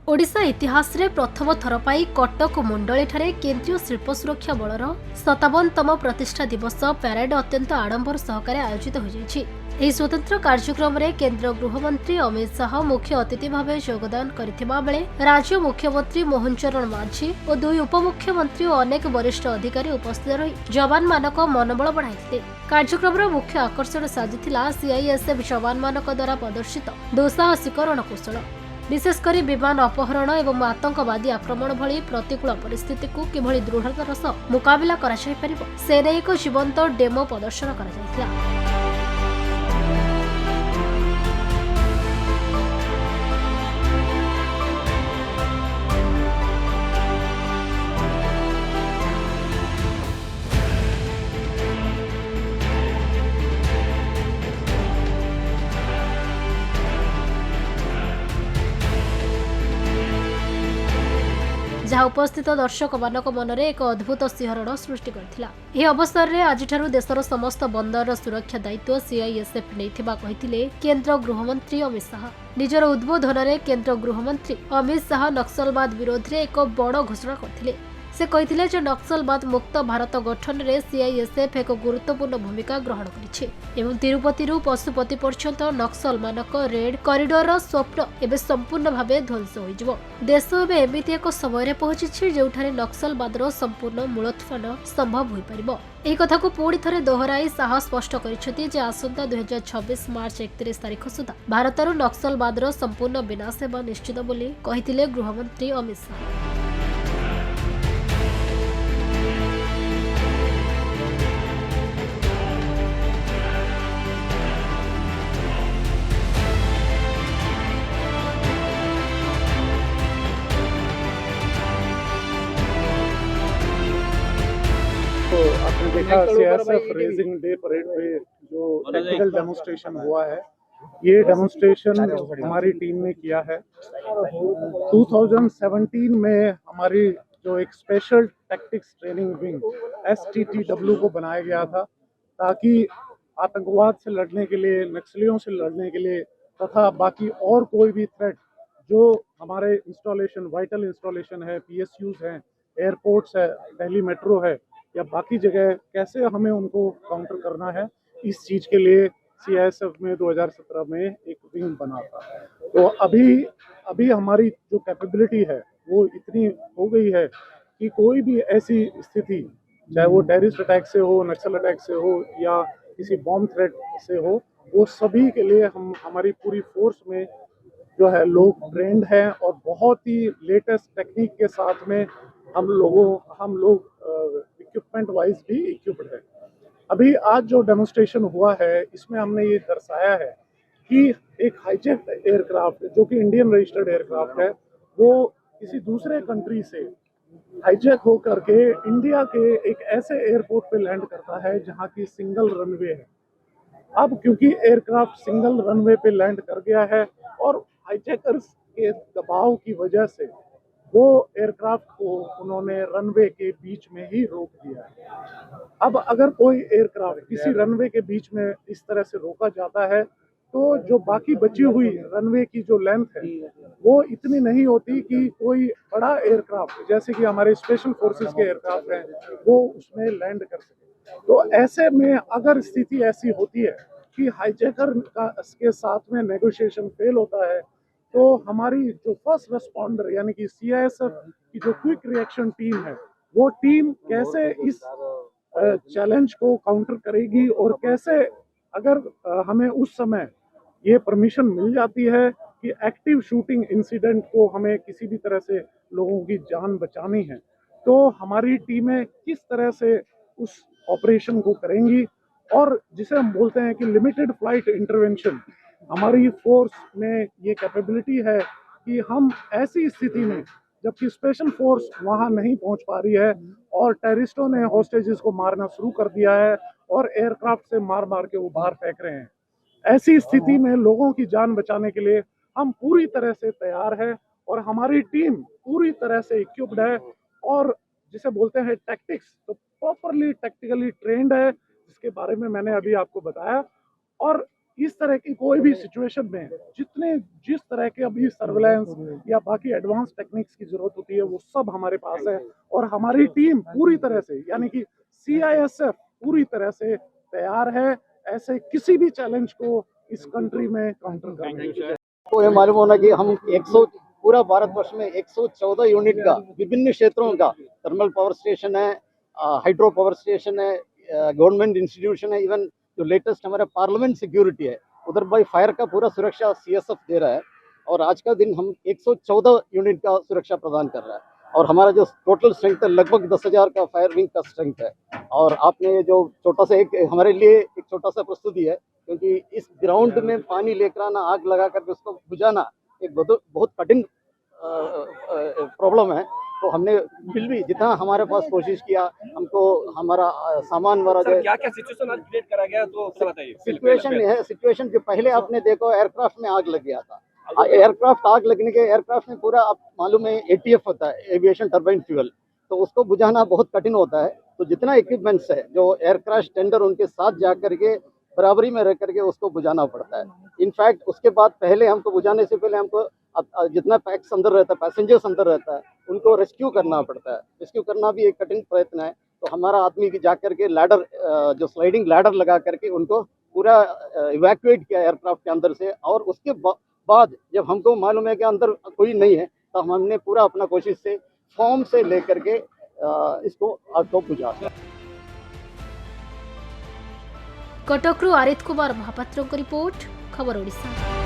ओडिशा इतिहास रे प्रथम थर पाई कटक मुंडली ठारे केंद्रीय शिल्प सुरक्षा बलर 57तम प्रतिष्ठा दिवस परेड अत्यंत आडंबर सहकारे आयोजित हो जाइछि। ଏହି ସ୍ୱତନ୍ତ୍ର କାର୍ଯ୍ୟକ୍ରମରେ କେନ୍ଦ୍ର ଗୃହମନ୍ତ୍ରୀ ଅମିତ ଶାହ ମୁଖ୍ୟ ଅତିଥି ଭାବେ ଯୋଗଦାନ କରିଥିବା ବେଳେ ରାଜ୍ୟ ମୁଖ୍ୟମନ୍ତ୍ରୀ ମୋହନ ଚରଣ ମାଝୀ ଓ ଦୁଇ ଉପମୁଖ୍ୟମନ୍ତ୍ରୀ ଓ ଅନେକ ବରିଷ୍ଠ ଅଧିକାରୀ ଉପସ୍ଥିତ ରହି ଯବାନମାନଙ୍କ ମନୋବଳ ବଢ଼ାଇଥିଲେ। କାର୍ଯ୍ୟକ୍ରମର ମୁଖ୍ୟ ଆକର୍ଷଣ ସାଜିଥିଲା ସିଆଇଏସ୍ଏଫ୍ ଯବାନମାନଙ୍କ ଦ୍ୱାରା ପ୍ରଦର୍ଶିତ ଦୁଃସାହସିକ ରଣକୌଶଳ। विशेषकर विमान अपहरण और आतंकवादी आक्रमण भली प्रतिकूल परिस्थिति को किभली दृढ़तार सह मुकाबिला से एक जीवंत डेमो प्रदर्शन करा। जहाँ उपस्थित दर्शक मानक मनरे एक अद्भुत सिंहरण सृष्टि करथिला। एही अवसर में आज देशर समस्त बंदर सुरक्षा दायित्व सीआईएसएफ नैथिबा कहिथिले केंद्र गृहमंत्री अमित शाह। निजर उद्बोधन में केंद्र गृहमंत्री अमित शाह नक्सलवाद विरोध में एक बड़ घोषणा करथिले। से कहिथिले जे नक्सलवाद मुक्त भारत गठन में सीआईएसएफ एक गुरुत्वपूर्ण भूमिका ग्रहण करिछि एवं तिरुपति पशुपति पर्यंत नक्सल मानक रेड कॉरिडोर स्वप्न एवं संपूर्ण भाव ध्वंस हो। देश एवं एमती एक समय पहुंची जोठारे नक्सलवादर संपूर्ण मूलोत्थान संभव हो पारिबो। एही कथा को पुणी थरे दोहराई शाह स्पष्ट करिसेंति जे आसंता 2026 मार्च 31 तारिख सुधा भारतर नक्सलवादर संपूर्ण विनाश हेबा निश्चित बोली कहिथिले गृहमंत्री अमित शाह। तो आपने देखा सीआईएसएफ रेजिंग डे परेड पे जो टेक्निकल डेमोन्स्ट्रेशन हुआ है, ये डेमोन्स्ट्रेशन हमारी टीम ने किया है। 2017 में हमारी जो एक special tactics training wing STTW को बनाया गया था ताकि आतंकवाद से लड़ने के लिए, नक्सलियों से लड़ने के लिए तथा बाकी और कोई भी थ्रेट जो हमारे इंस्टॉलेशन, वाइटल इंस्टॉलेशन है, PSUs हैं, एयरपोर्ट्स है, दिल्ली मेट्रो है या बाकी जगह, कैसे हमें उनको काउंटर करना है, इस चीज़ के लिए सीआईएसएफ में 2017 में एक विंग बना था। तो अभी हमारी जो कैपेबिलिटी है वो इतनी हो गई है कि कोई भी ऐसी स्थिति, चाहे वो टेररिस्ट अटैक से हो, नक्सल अटैक से हो या किसी बॉम्ब थ्रेट से हो, वो सभी के लिए हम हमारी पूरी फोर्स में जो है लोग ट्रेंड हैं और बहुत ही लेटेस्ट टेक्निक के साथ में हम लोग इक्विपमेंट वाइज भी इक्विप्ड है। अभी आज जो डेमोन्स्ट्रेशन हुआ है इसमें हमने ये दर्शाया है कि एक हाईजेक्ड एयरक्राफ्ट जो कि इंडियन रजिस्टर्ड एयरक्राफ्ट है, वो किसी दूसरे कंट्री से हाईजैक होकर के इंडिया के एक ऐसे एयरपोर्ट पे लैंड करता है जहाँ की सिंगल रनवे है। अब क्योंकि एयरक्राफ्ट सिंगल रनवे पे लैंड कर गया है और हाईजैकर्स के दबाव की वजह से वो एयरक्राफ्ट को उन्होंने रनवे के बीच में ही रोक दिया है। अब अगर कोई एयरक्राफ्ट किसी रनवे के बीच में इस तरह से रोका जाता है तो जो बाकी बची हुई रनवे की जो लेंथ है वो इतनी नहीं होती कि कोई बड़ा एयरक्राफ्ट जैसे कि हमारे स्पेशल फोर्सेस के एयरक्राफ्ट हैं वो उसमें लैंड कर सके। तो ऐसे में अगर स्थिति ऐसी होती है कि हाईजैकर के साथ में नेगोशिएशन फेल होता है तो हमारी जो फर्स्ट रेस्पॉन्डर यानी कि सीआईएसएफ की जो क्विक रिएक्शन टीम है वो टीम कैसे इस चैलेंज को काउंटर करेगी और कैसे, अगर हमें उस समय ये परमिशन मिल जाती है कि एक्टिव शूटिंग इंसिडेंट को हमें किसी भी तरह से लोगों की जान बचानी है, तो हमारी टीमें किस तरह से उस ऑपरेशन को करेंगी। और जिसे हम बोलते हैं कि लिमिटेड फ्लाइट इंटरवेंशन, हमारी फोर्स में ये कैपेबिलिटी है कि हम ऐसी स्थिति में जबकि स्पेशल फोर्स वहां नहीं पहुंच पा रही है और टेररिस्टों ने हॉस्टेजेस को मारना शुरू कर दिया है और एयरक्राफ्ट से मार मार के वो बाहर फेंक रहे हैं, ऐसी स्थिति में लोगों की जान बचाने के लिए हम पूरी तरह से तैयार है और हमारी टीम पूरी तरह से इक्विप्ड है और जिसे बोलते हैं टैक्टिक्स, तो प्रॉपरली टैक्टिकली ट्रेंड है, जिसके बारे में मैंने अभी आपको बताया। और इस तरह की कोई भी सिचुएशन में जिस तरह के अभी सर्विलांस या बाकी एडवांस टेक्निक्स की जरूरत होती है वो सब हमारे पास है। और हमारी टीम पूरी तरह से यानी कि CISF पूरी तरह से तैयार है ऐसे किसी भी चैलेंज को इस कंट्री में काउंटर करने के लिए। को ये मालूम होना कि हम 100 पूरा भारतवर्ष में 114 यूनिट का विभिन्न क्षेत्रों का थर्मल पावर स्टेशन है, हाइड्रो पावर स्टेशन है, गवर्नमेंट इंस्टीट्यूशन है, इवन जो लेटेस्ट हमारा पार्लियामेंट सिक्योरिटी है उधर बाई फायर का पूरा सुरक्षा CSF दे रहा है। और आज का दिन हम 114 यूनिट का सुरक्षा प्रदान कर रहा है और हमारा जो टोटल स्ट्रेंथ है लगभग 10,000 का फायर विंग का स्ट्रेंथ है। और आपने ये जो छोटा सा एक हमारे लिए एक छोटा सा प्रस्तुति है, क्योंकि इस ग्राउंड में पानी लेकर आना, आग लगा करके उसको बुझाना एक बहुत कठिन प्रॉब्लम है। तो हमने फिर भी जितना हमारे पास कोशिश किया, हमको हमारा सामान वाला जो क्या क्या सिचुएशन आज क्रिएट करा गया तो उससे बताइए। सिचुएशन जो पहले आपने देखो एयरक्राफ्ट में आग लग गया था। एयरक्राफ्ट आग लगने के एयरक्राफ्ट में पूरा आप मालूम है ATF होता है, एविएशन टर्बाइन फ्यूल, तो उसको बुझाना बहुत कठिन होता है। तो जितना इक्विपमेंट्स है जो एयरक्राफ्ट टेंडर उनके साथ जा करके बराबरी में रह करके उसको बुझाना पड़ता है। इनफैक्ट उसके बाद पहले हमको बुझाने से पहले हमको जितना पैक्स अंदर रहता है, पैसेंजर्स अंदर रहता है, उनको रेस्क्यू करना पड़ता है। रेस्क्यू करना भी एक कठिन प्रयत्न है। तो हमारा आदमी जा करके लैडर जो स्लाइडिंग लैडर लगा करके उनको पूरा इवैक्यूएट किया एयरक्राफ्ट के अंदर से। और उसके बाद जब हमको मालूम है कि अंदर कोई नहीं है तो हमने पूरा अपना कोशिश से फॉर्म से लेकर के इसको आग को बुझा। कटकरू आरित कुमार महापात्र रिपोर्ट, खबर ओडिशा।